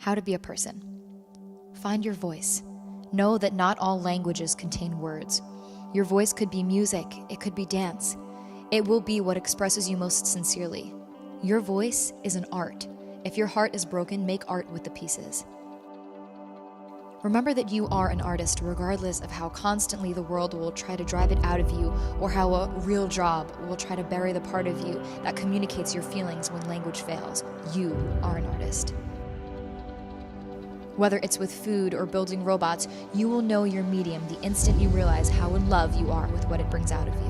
How to be a person. Find your voice. Know that not all languages contain words. Your voice could be music, it could be dance. It will be what expresses you most sincerely. Your voice is an art. If your heart is broken, make art with the pieces. Remember that you are an artist regardless of how constantly the world will try to drive it out of you, or how a real job will try to bury the part of you that communicates your feelings when language fails. You are an artist. Whether it's with food or building robots, you will know your medium the instant you realize how in love you are with what it brings out of you.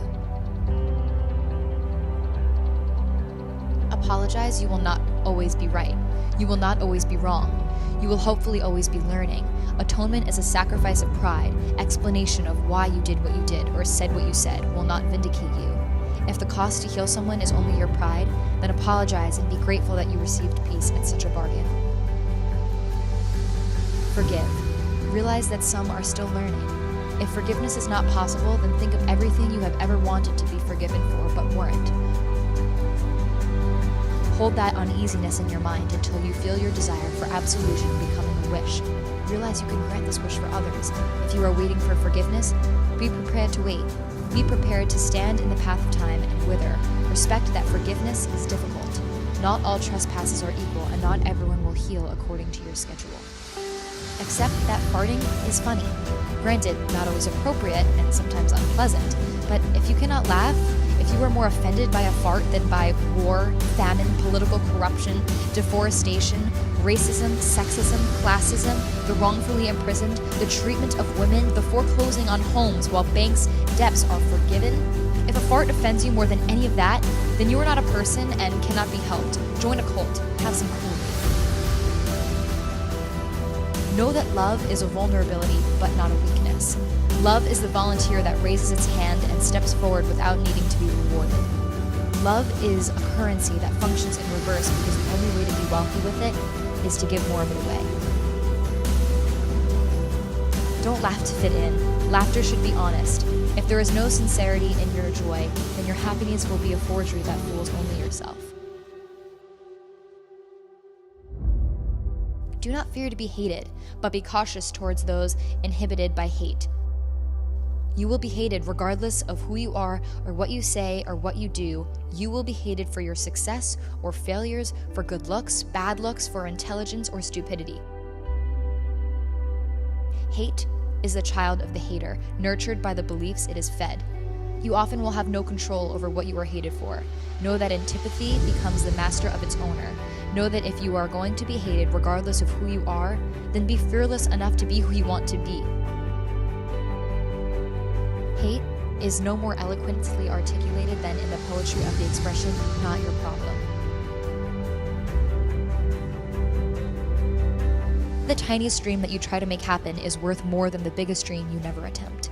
Apologize, you will not always be right. You will not always be wrong. You will hopefully always be learning. Atonement is a sacrifice of pride. Explanation of why you did what you did or said what you said will not vindicate you. If the cost to heal someone is only your pride, then apologize and be grateful that you received peace at such a bargain. Forgive. Realize that some are still learning. If forgiveness is not possible, then think of everything you have ever wanted to be forgiven for but weren't. Hold that uneasiness in your mind until you feel your desire for absolution becoming a wish. Realize you can grant this wish for others. If you are waiting for forgiveness, be prepared to wait. Be prepared to stand in the path of time and wither. Respect that forgiveness is difficult. Not all trespasses are equal, and not everyone will heal according to your schedule. Accept that farting is funny. Granted, not always appropriate and sometimes unpleasant, but if you cannot laugh, if you are more offended by a fart than by war, famine, political corruption, deforestation, racism, sexism, classism, the wrongfully imprisoned, the treatment of women, the foreclosing on homes while banks' debts are forgiven, if a fart offends you more than any of that, then you are not a person and cannot be helped. Join a cult. Have some cool. Know that love is a vulnerability, but not a weakness. Love is the volunteer that raises its hand and steps forward without needing to be rewarded. Love is a currency that functions in reverse because the only way to be wealthy with it is to give more of it away. Don't laugh to fit in. Laughter should be honest. If there is no sincerity in your joy, then your happiness will be a forgery that fools only yourself. Do not fear to be hated, but be cautious towards those inhibited by hate. You will be hated regardless of who you are or what you say or what you do. You will be hated for your success or failures, for good looks, bad looks, for intelligence or stupidity. Hate is the child of the hater, nurtured by the beliefs it is fed. You often will have no control over what you are hated for. Know that antipathy becomes the master of its owner. Know that if you are going to be hated regardless of who you are, then be fearless enough to be who you want to be. Hate is no more eloquently articulated than in the poetry of the expression, "not your problem." The tiniest dream that you try to make happen is worth more than the biggest dream you never attempt.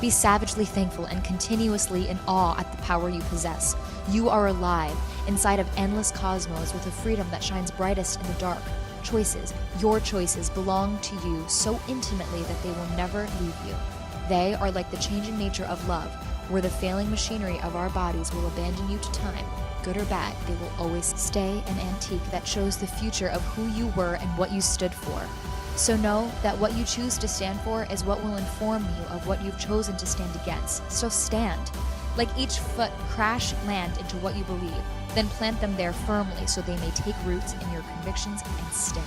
Be savagely thankful and continuously in awe at the power you possess. You are alive, inside of endless cosmos with a freedom that shines brightest in the dark. Choices, your choices, belong to you so intimately that they will never leave you. They are like the changing nature of love, where the failing machinery of our bodies will abandon you to time. Good or bad, they will always stay an antique that shows the future of who you were and what you stood for. So know that what you choose to stand for is what will inform you of what you've chosen to stand against. So stand. Like each foot, crash land into what you believe. Then plant them there firmly so they may take roots in your convictions and stay.